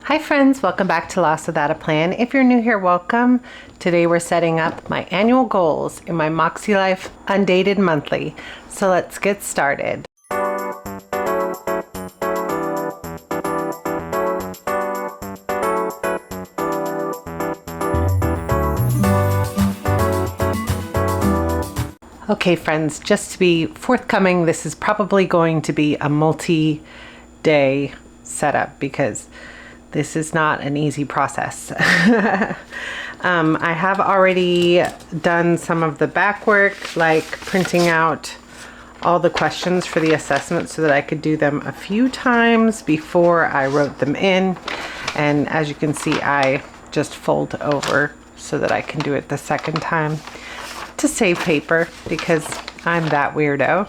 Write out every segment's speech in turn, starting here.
Hi friends, welcome back to Lost Without a Plan. If you're new here, welcome. Today we're setting up my annual goals in my Makselife Undated Monthly. So let's get started. Okay friends, just to be forthcoming, this is probably going to be a multi-day setup because this is not an easy process. I have already done some of the back work, like printing out all the questions for the assessment so that I could do them a few times before I wrote them in. And as you can see, I just fold over so that I can do it the second time to save paper because I'm that weirdo.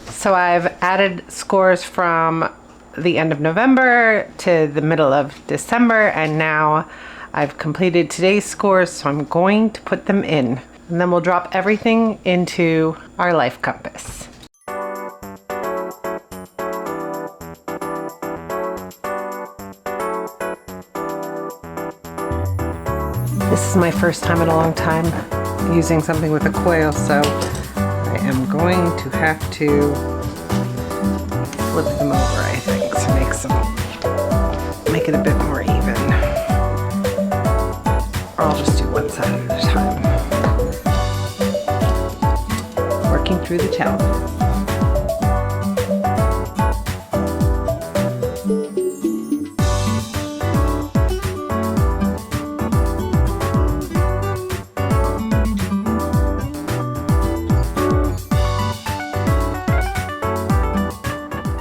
So I've added scores from the end of November to the middle of December, and now I've completed today's scores, so I'm going to put them in, and then we'll drop everything into our life compass. This is my first time in a long time using something with a coil, so I am going to have to flip them over, I think, to make it a bit more even. Or I'll just do one side at a time. Working through the challenges.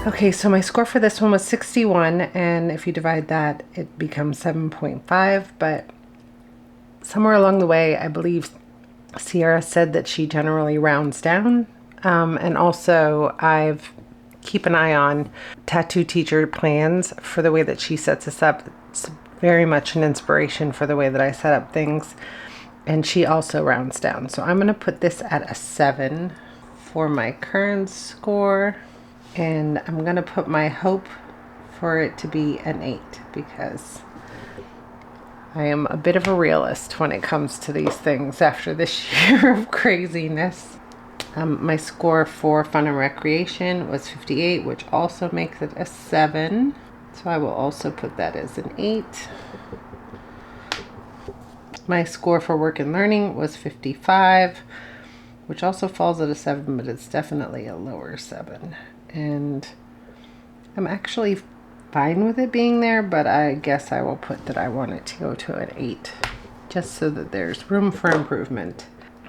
Okay, so my score for this one was 61, and if you divide that, it becomes 7.5, but somewhere along the way, I believe Sierra said that she generally rounds down, and also I've keep an eye on tattoo teacher plans for the way that she sets us up. It's very much an inspiration for the way that I set up things, and she also rounds down. So I'm going to put this at a 7 for my current score. And I'm going to put my hope for it to be an 8 because I am a bit of a realist when it comes to these things after this year of craziness. My score for fun and recreation was 58, which also makes it a 7. So I will also put that as an 8. My score for work and learning was 55, which also falls at a 7, but it's definitely a lower 7. And I'm actually fine with it being there, but I guess I will put that I want it to go to an 8, just so that there's room for improvement.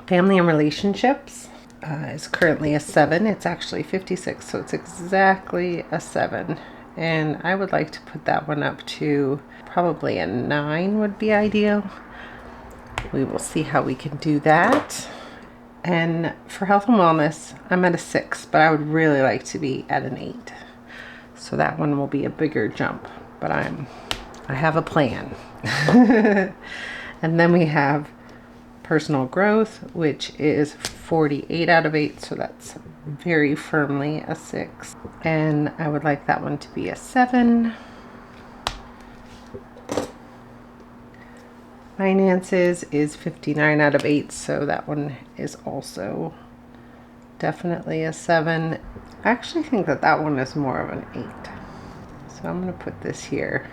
Family and relationships is currently a 7. It's actually 56, so it's exactly a 7. And I would like to put that one up to probably a 9 would be ideal. We will see how we can do that. And for health and wellness, I'm at a 6, but I would really like to be at an 8. So that one will be a bigger jump, but I have a plan. And then we have personal growth, which is 48 out of 8, so that's very firmly a 6. And I would like that one to be a 7. Finances is 59 out of 8, so that one is also definitely a 7. I actually think that that one is more of an 8. So I'm going to put this here.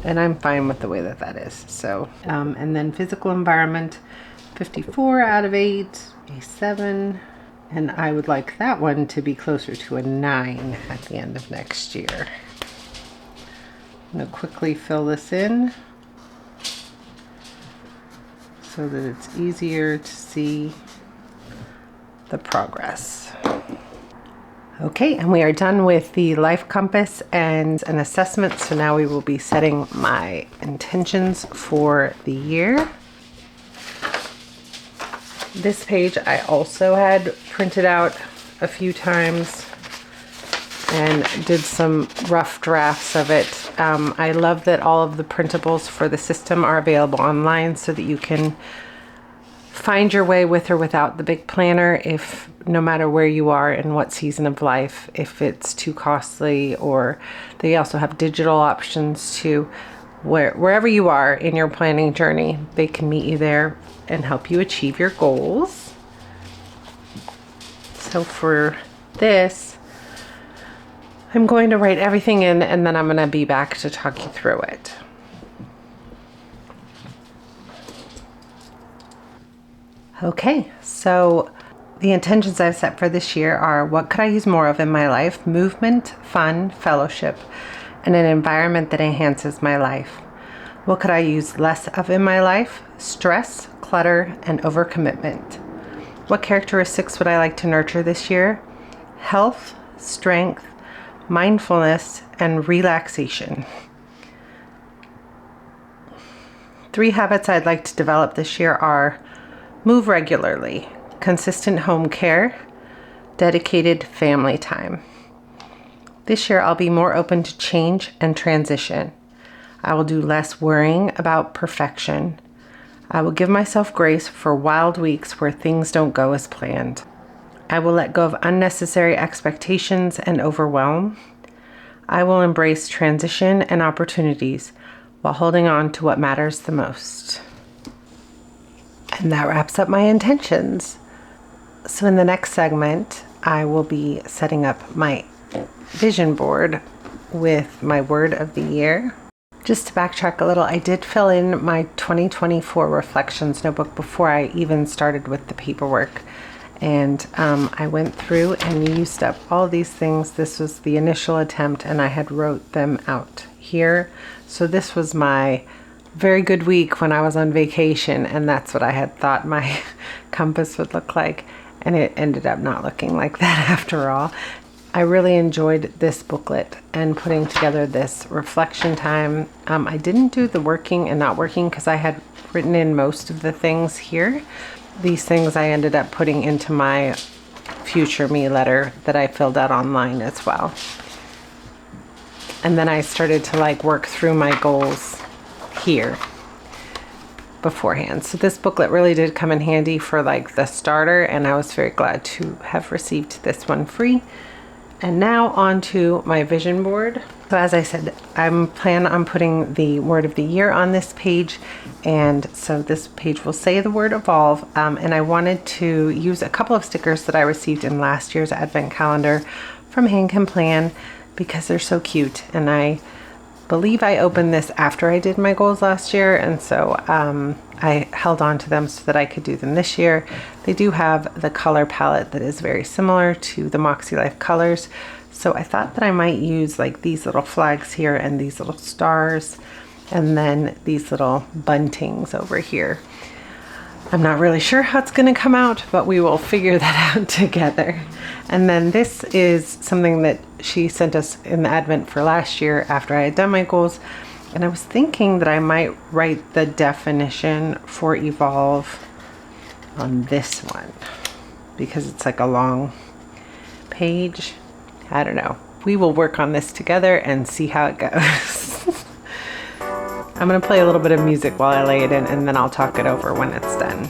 And I'm fine with the way that that is. So, and then physical environment, 54 out of 8, a 7. And I would like that one to be closer to a 9 at the end of next year. I'm going to quickly fill this in so that it's easier to see the progress. Okay, and we are done with the life compass and an assessment, so now we will be setting my intentions for the year. This page I also had printed out a few times and did some rough drafts of it. I love that all of the printables for the system are available online so that you can find your way with or without the big planner, if no matter where you are and what season of life, if it's too costly, or they also have digital options too. Wherever you are in your planning journey, they can meet you there and help you achieve your goals. So for this, I'm going to write everything in, and then I'm going to be back to talk you through it. Okay, so the intentions I've set for this year are: what could I use more of in my life? Movement, fun, fellowship, and an environment that enhances my life. What could I use less of in my life? Stress, clutter, and overcommitment. What characteristics would I like to nurture this year? Health, strength, mindfulness, and relaxation. 3 habits I'd like to develop this year are: move regularly, consistent home care, dedicated family time. This year I'll be more open to change and transition. I will do less worrying about perfection. I will give myself grace for wild weeks where things don't go as planned. I will let go of unnecessary expectations and overwhelm. I will embrace transition and opportunities while holding on to what matters the most. And that wraps up my intentions. So in the next segment, I will be setting up my vision board with my word of the year. Just to backtrack a little, I did fill in my 2024 reflections notebook before I even started with the paperwork. And I went through and used up all these things. This was the initial attempt, and I had wrote them out here. So this was my very good week when I was on vacation, and that's what I had thought my compass would look like. And it ended up not looking like that after all. I really enjoyed this booklet and putting together this reflection time. I didn't do the working and not working because I had written in most of the things here. These things I ended up putting into my future me letter that I filled out online as well. And then I started to work through my goals here beforehand. So this booklet really did come in handy for the starter, and I was very glad to have received this one free. And now on to my vision board. So as I said, I'm planning on putting the word of the year on this page. And so this page will say the word evolve. And I wanted to use a couple of stickers that I received in last year's advent calendar from Hand Can Plan because they're so cute. And I believe I opened this after I did my goals last year. And so I held on to them so that I could do them this year. They do have the color palette that is very similar to the Makselife colors. So I thought that I might use these little flags here and these little stars and then these little buntings over here. I'm not really sure how it's going to come out, but we will figure that out together. And then this is something that she sent us in the Advent for last year after I had done my goals. And I was thinking that I might write the definition for evolve on this one because it's a long page. I don't know. We will work on this together and see how it goes. I'm going to play a little bit of music while I lay it in, and then I'll talk it over when it's done.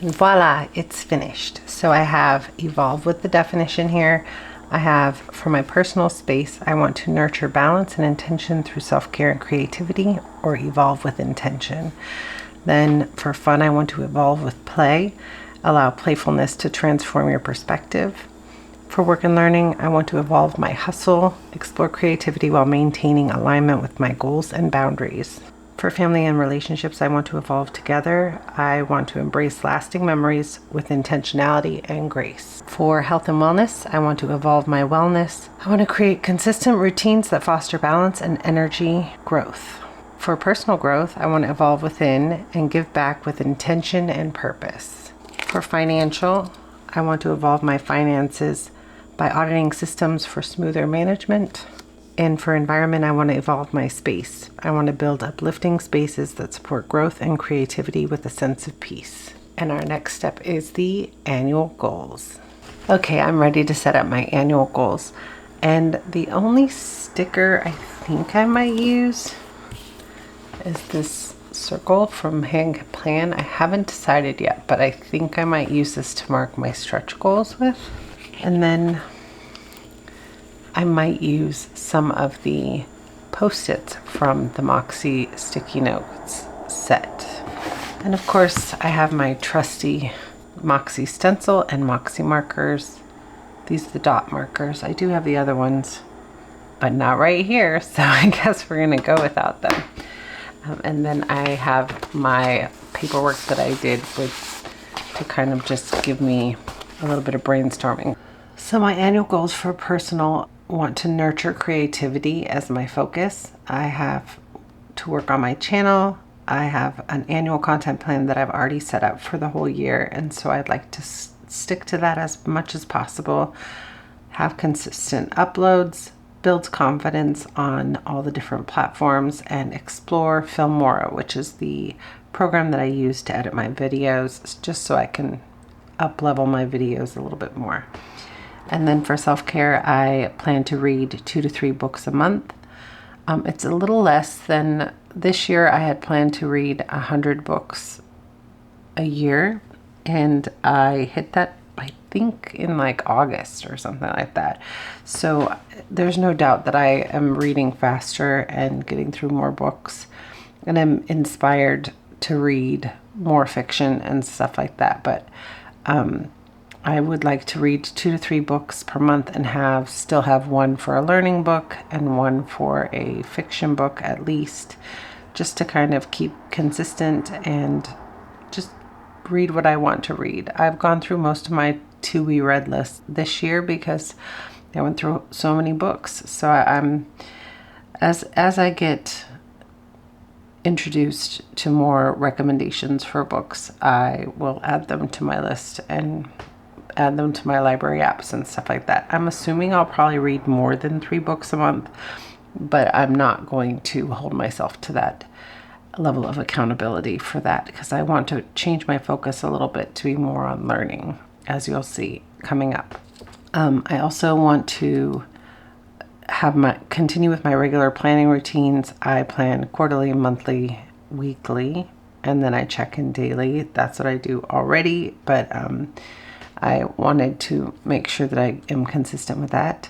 And voila, it's finished. So I have evolve with the definition here. I have, for my personal space, I want to nurture balance and intention through self-care and creativity, or evolve with intention. Then for fun, I want to evolve with play, allow playfulness to transform your perspective. For work and learning, I want to evolve my hustle, explore creativity while maintaining alignment with my goals and boundaries. For family and relationships, I want to evolve together. I want to embrace lasting memories with intentionality and grace. For health and wellness, I want to evolve my wellness. I want to create consistent routines that foster balance and energy growth. For personal growth, I want to evolve within and give back with intention and purpose. For financial, I want to evolve my finances by auditing systems for smoother management. And for environment, I want to evolve my space. I want to build uplifting spaces that support growth and creativity with a sense of peace. And our next step is the annual goals. Okay, I'm ready to set up my annual goals. And the only sticker I think I might use is this circle from Hand Plan. I haven't decided yet, but I think I might use this to mark my stretch goals with. And then I might use some of the Post-its from the Moxie sticky notes set. And of course, I have my trusty Moxie stencil and Moxie markers. These are the dot markers. I do have the other ones, but not right here, so I guess we're gonna go without them. And then I have my paperwork that I did to kind of just give me a little bit of brainstorming. So my annual goals for personal: want to nurture creativity as my focus. I have to work on my channel. I have an annual content plan that I've already set up for the whole year, and so I'd like to stick to that as much as possible. Have consistent uploads, build confidence on all the different platforms, and explore Filmora, which is the program that I use to edit my videos, just so I can up-level my videos a little bit more. And then for self-care, I plan to read 2 to 3 books a month. It's a little less than this year. I had planned to read 100 books a year, and I hit that, I think, in like August or something like that. So there's no doubt that I am reading faster and getting through more books, and I'm inspired to read more fiction and stuff like that. But I would like to read 2 to 3 books per month and still have one for a learning book and one for a fiction book at least, just to kind of keep consistent and just read what I want to read. I've gone through most of my to be read list this year because I went through so many books. So as I get introduced to more recommendations for books, I will add them to my list and add them to my library apps and stuff like that. I'm assuming I'll probably read more than 3 books a month, but I'm not going to hold myself to that level of accountability for that, because I want to change my focus a little bit to be more on learning, as you'll see coming up. I also want to continue with my regular planning routines. I plan quarterly, monthly, weekly, and then I check in daily. That's what I do already, but I wanted to make sure that I am consistent with that.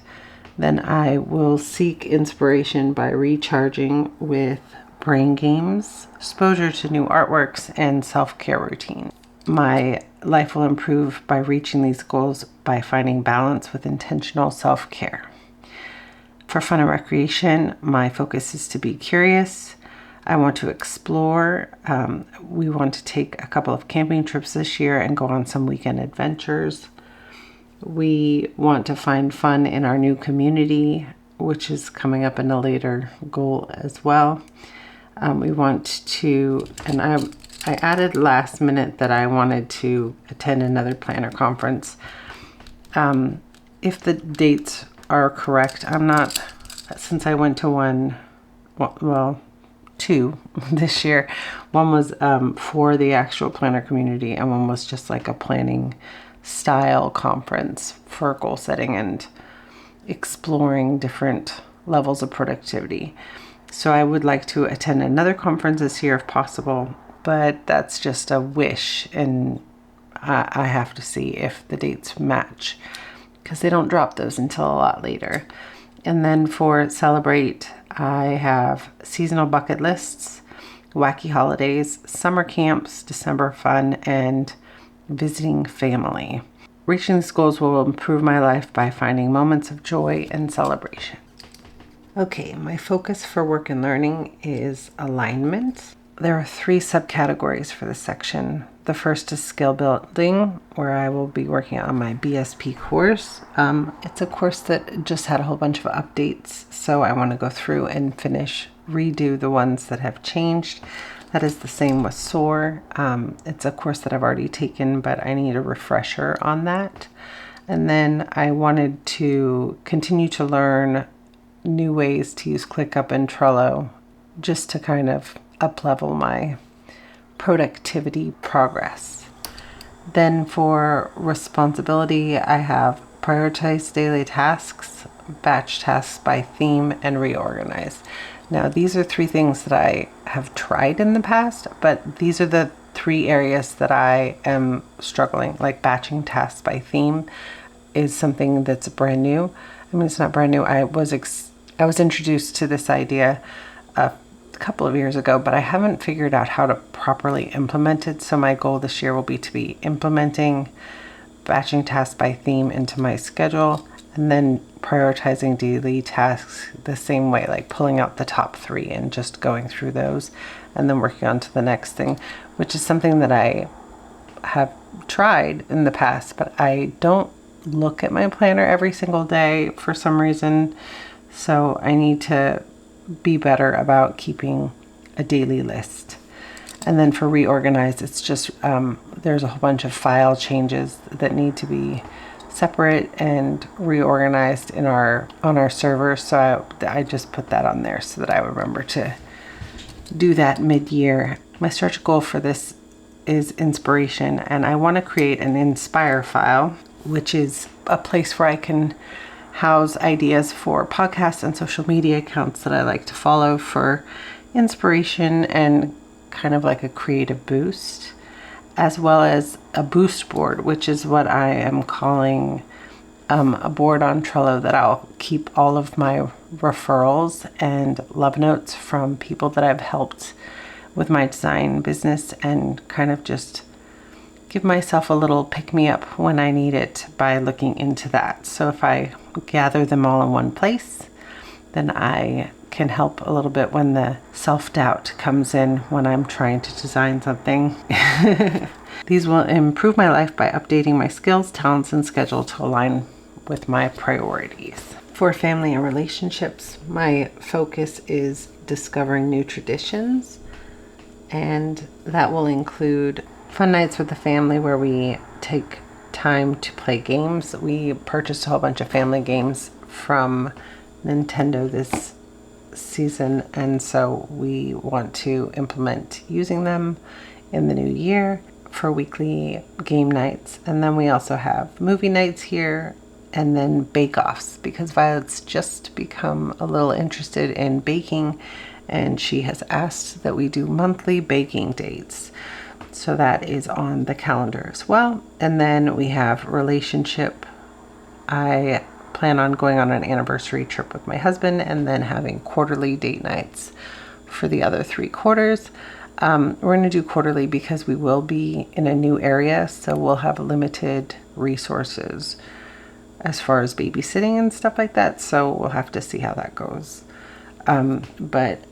Then I will seek inspiration by recharging with brain games, exposure to new artworks, and self-care routine. My life will improve by reaching these goals by finding balance with intentional self-care. For fun and recreation, my focus is to be curious. I want to explore. We want to take a couple of camping trips this year and go on some weekend adventures. We want to find fun in our new community, which is coming up in a later goal as well. We want to, and I added last minute that I wanted to attend another planner conference. If the dates are correct, since I went to one, well, 2 this year. One was for the actual planner community, and one was just like a planning style conference for goal setting and exploring different levels of productivity. So I would like to attend another conference this year if possible, but that's just a wish, and I have to see if the dates match, because they don't drop those until a lot later. And then for Celebrate, I have seasonal bucket lists, wacky holidays, summer camps, December fun, and visiting family. Reaching these goals will improve my life by finding moments of joy and celebration. Okay, my focus for work and learning is alignment. There are 3 subcategories for this section. The first is skill building, where I will be working on my BSP course. It's a course that just had a whole bunch of updates, so I want to go through and redo the ones that have changed. That is the same with SOAR. It's a course that I've already taken, but I need a refresher on that. And then I wanted to continue to learn new ways to use ClickUp and Trello, just to kind of up-level my productivity progress. Then for responsibility, I have prioritize daily tasks, batch tasks by theme, and reorganize. Now, these are 3 things that I have tried in the past, but these are the 3 areas that I am struggling. Like batching tasks by theme is something that's brand new. I mean, it's not brand new. I was introduced to this idea a couple of years ago, but I haven't figured out how to properly implement it. So my goal this year will be to be implementing batching tasks by theme into my schedule, and then prioritizing daily tasks the same way, like pulling out the top 3 and just going through those, and then working on to the next thing, which is something that I have tried in the past, but I don't look at my planner every single day for some reason. So I need to be better about keeping a daily list. And then for reorganize, it's just there's a whole bunch of file changes that need to be separate and reorganized on our server. So I just put that on there so that I remember to do that mid-year. My stretch goal for this is inspiration, and I want to create an Inspire file, which is a place where I can house ideas for podcasts and social media accounts that I like to follow for inspiration and kind of like a creative boost, as well as a boost board, which is what I am calling a board on Trello that I'll keep all of my referrals and love notes from people that I've helped with my design business, and kind of just give myself a little pick-me-up when I need it by looking into that. So if I gather them all in one place, then I can help a little bit when the self-doubt comes in when I'm trying to design something. These will improve my life by updating my skills, talents, and schedule to align with my priorities. For family and relationships, my focus is discovering new traditions, and that will include fun nights with the family where we take time to play games. We purchased a whole bunch of family games from Nintendo this season, and so we want to implement using them in the new year for weekly game nights. And then we also have movie nights here, and then bake-offs, because Violet's just become a little interested in baking, and she has asked that we do monthly baking dates. So that is on the calendar as well. And then we have relationship. I plan on going on an anniversary trip with my husband, and then having quarterly date nights for the other 3 quarters. We're going to do quarterly because we will be in a new area, so we'll have limited resources as far as babysitting and stuff like that. So we'll have to see how that goes. But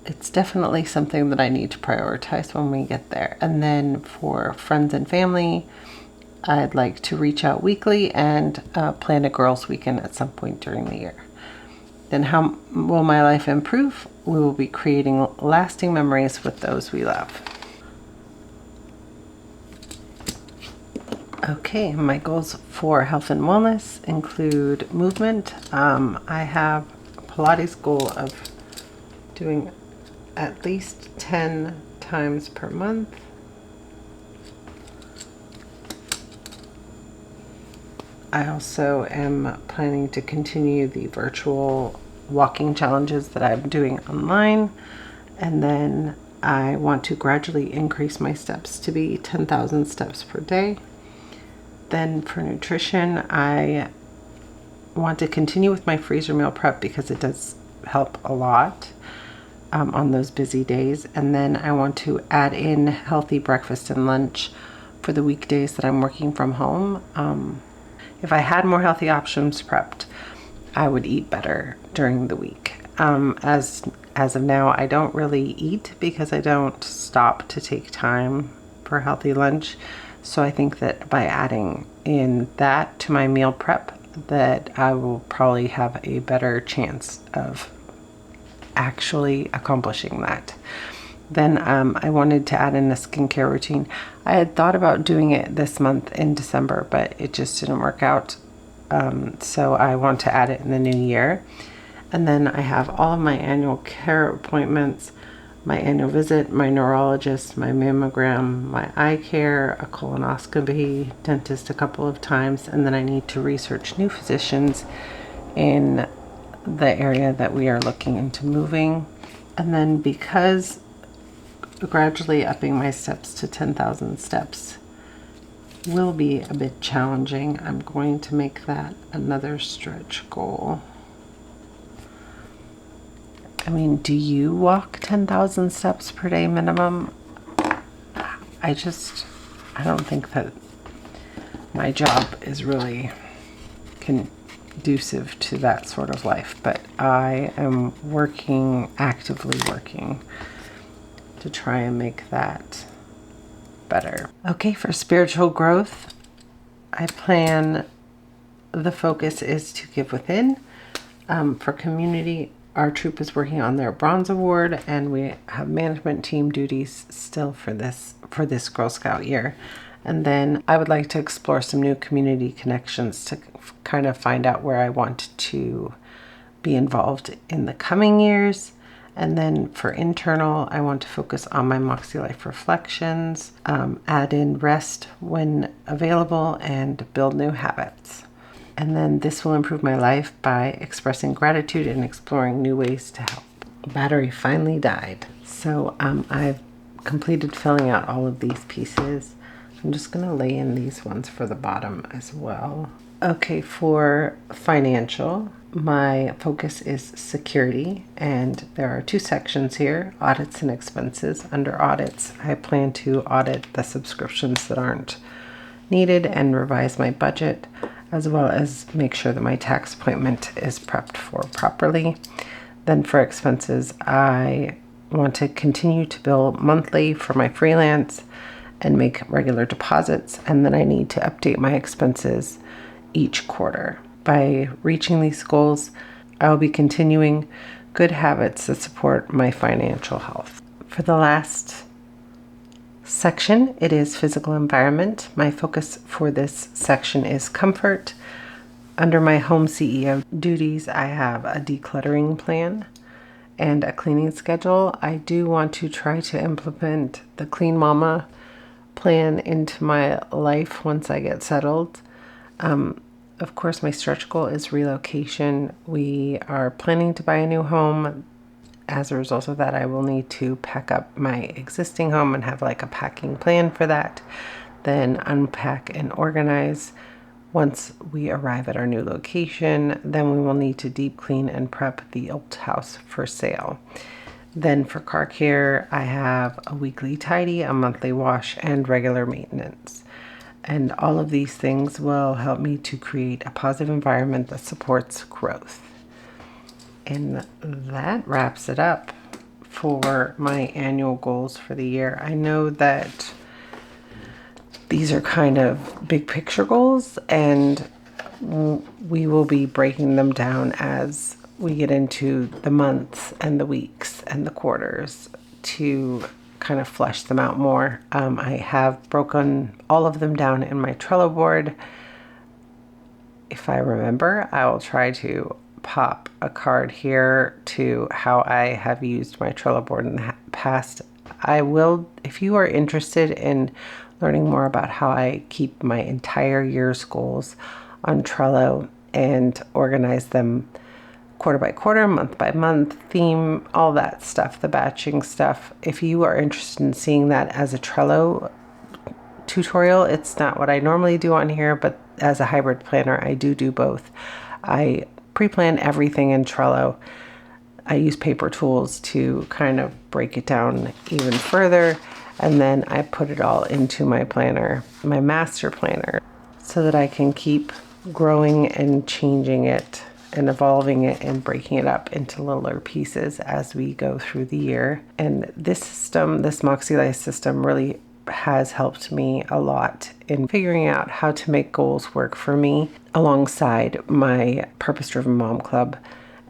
it's definitely something that I need to prioritize when we get there. And then for friends and family, I'd like to reach out weekly and plan a girls' weekend at some point during the year. Then how will my life improve? We will be creating lasting memories with those we love. Okay, my goals for health and wellness include movement. I have a Pilates goal of doing at least 10 times per month. I also am planning to continue the virtual walking challenges that I'm doing online. And then I want to gradually increase my steps to be 10,000 steps per day. Then for nutrition, I want to continue with my freezer meal prep because it does help a lot on those busy days. And then I want to add in healthy breakfast and lunch for the weekdays that I'm working from home. If I had more healthy options prepped, I would eat better during the week. As of now, I don't really eat because I don't stop to take time for healthy lunch. So I think that by adding in that to my meal prep, that I will probably have a better chance of actually accomplishing that. Then I wanted to add in a skincare routine. I had thought about doing it this month in December, but it just didn't work out. So I want to add it in the new year. And then I have all of my annual care appointments, my annual visit, my neurologist, my mammogram, my eye care, a colonoscopy, dentist a couple of times, and then I need to research new physicians in the area that we are looking into moving. And then because gradually upping my steps to 10,000 steps will be a bit challenging, I'm going to make that another stretch goal. I mean, do you walk 10,000 steps per day minimum? I don't think that my job is really conducive to that sort of life, but I am actively working to try and make that better. Okay, for spiritual growth, I plan the focus is to give within. For community, our troop is working on their bronze award, and we have management team duties still for this Girl Scout year. And then I would like to explore some new community connections to kind of find out where I want to be involved in the coming years. And then for internal, I want to focus on my Makselife reflections, add in rest when available, and build new habits. And then this will improve my life by expressing gratitude and exploring new ways to help. Battery finally died. So I've completed filling out all of these pieces. I'm just going to lay in these ones for the bottom as well. Okay, for financial, my focus is security, and there are two sections here, audits and expenses. Under audits, I plan to audit the subscriptions that aren't needed and revise my budget, as well as make sure that my tax appointment is prepped for properly. Then for expenses, I want to continue to bill monthly for my freelance and make regular deposits, and then I need to update my expenses each quarter. By reaching these goals, I will be continuing good habits that support my financial health. For the last section, it is physical environment. My focus for this section is comfort. Under my home CEO duties, I have a decluttering plan and a cleaning schedule. I do want to try to implement the Clean Mama plan into my life once I get settled. Of course, my stretch goal is relocation. We are planning to buy a new home. As a result of that, I will need to pack up my existing home and have like a packing plan for that. Then unpack and organize. Once we arrive at our new location, then we will need to deep clean and prep the old house for sale. Then for car care, I have a weekly tidy, a monthly wash, and regular maintenance. And all of these things will help me to create a positive environment that supports growth. And that wraps it up for my annual goals for the year. I know that these are kind of big picture goals, and we will be breaking them down as we get into the months and the weeks and the quarters to kind of flesh them out more. I have broken all of them down in my Trello board. If I remember, I will try to pop a card here to how I have used my Trello board in the past. I will, if you are interested in learning more about how I keep my entire year's goals on Trello and organize them quarter by quarter, month by month, theme, all that stuff, the batching stuff. If you are interested in seeing that as a Trello tutorial, it's not what I normally do on here, but as a hybrid planner, I do both. I pre-plan everything in Trello. I use paper tools to kind of break it down even further, and then I put it all into my planner, my master planner, so that I can keep growing and changing it and evolving it and breaking it up into littler pieces as we go through the year. And this system, this Makselife system, really has helped me a lot in figuring out how to make goals work for me alongside my purpose-driven mom club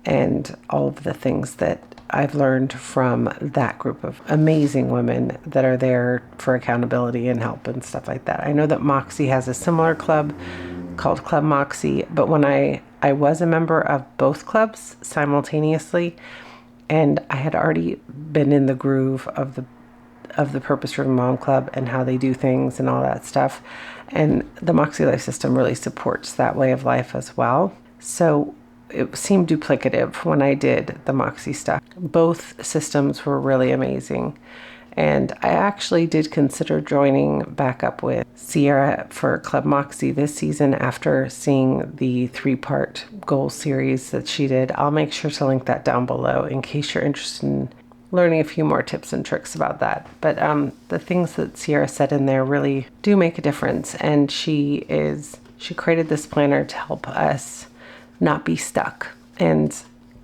and all of the things that I've learned from that group of amazing women that are there for accountability and help and stuff like that. I know that Moxie has a similar club called Club Moxie, but when I was a member of both clubs simultaneously, and I had already been in the groove of the Purpose-Driven Mom Club and how they do things and all that stuff. And the Makselife system really supports that way of life as well. So it seemed duplicative when I did the Moxie stuff. Both systems were really amazing. And I actually did consider joining back up with Sierra for Club Moxie this season after seeing the 3-part goal series that she did. I'll make sure to link that down below in case you're interested in learning a few more tips and tricks about that. But the things that Sierra said in there really do make a difference. And she created this planner to help us not be stuck. And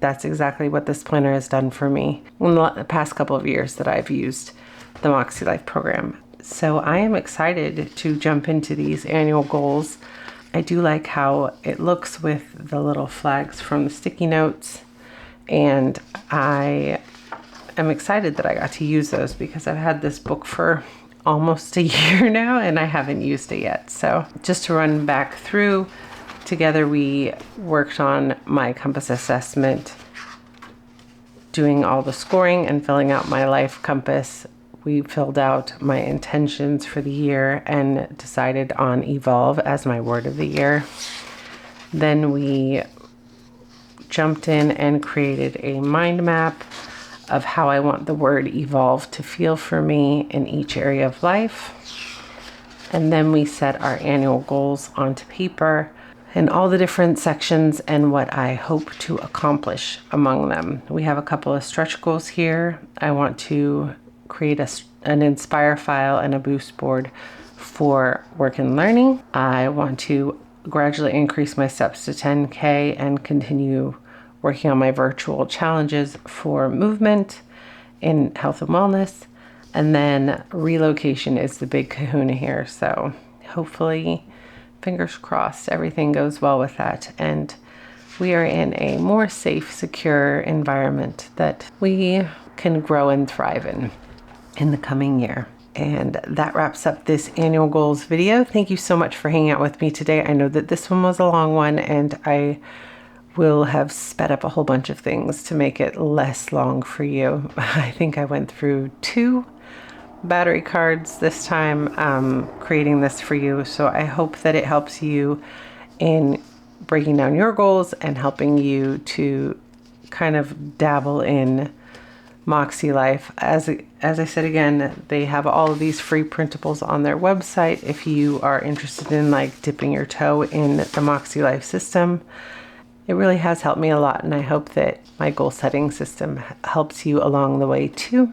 that's exactly what this planner has done for me in the past couple of years that I've used the Makselife program. So I am excited to jump into these annual goals. I do like how it looks with the little flags from the sticky notes. And I am excited that I got to use those because I've had this book for almost a year now and I haven't used it yet. So just to run back through, together we worked on my compass assessment, doing all the scoring and filling out my life compass. We filled out my intentions for the year and decided on evolve as my word of the year. Then we jumped in and created a mind map of how I want the word evolve to feel for me in each area of life. And then we set our annual goals onto paper and all the different sections and what I hope to accomplish among them. We have a couple of stretch goals here. I want to create an inspire file and a boost board for work and learning. I want to gradually increase my steps to 10K and continue working on my virtual challenges for movement in health and wellness. And then relocation is the big kahuna here. So hopefully, fingers crossed, everything goes well with that. And we are in a more safe, secure environment that we can grow and thrive in the coming year. And that wraps up this annual goals video. Thank you so much for hanging out with me today. I know that this one was a long one and I will have sped up a whole bunch of things to make it less long for you. I think I went through 2 battery cards this time creating this for you. So I hope that it helps you in breaking down your goals and helping you to kind of dabble in Makselife. As I said again, they have all of these free printables on their website if you are interested in like dipping your toe in the Makselife system. It really has helped me a lot, and I hope that my goal setting system helps you along the way too.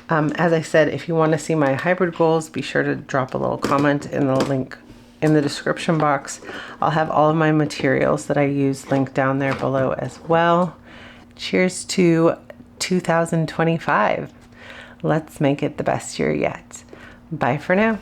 As I said, if you want to see my hybrid goals, be sure to drop a little comment in the link in the description box. I'll have all of my materials that I use linked down there below as well. Cheers to 2025. Let's make it the best year yet. Bye for now.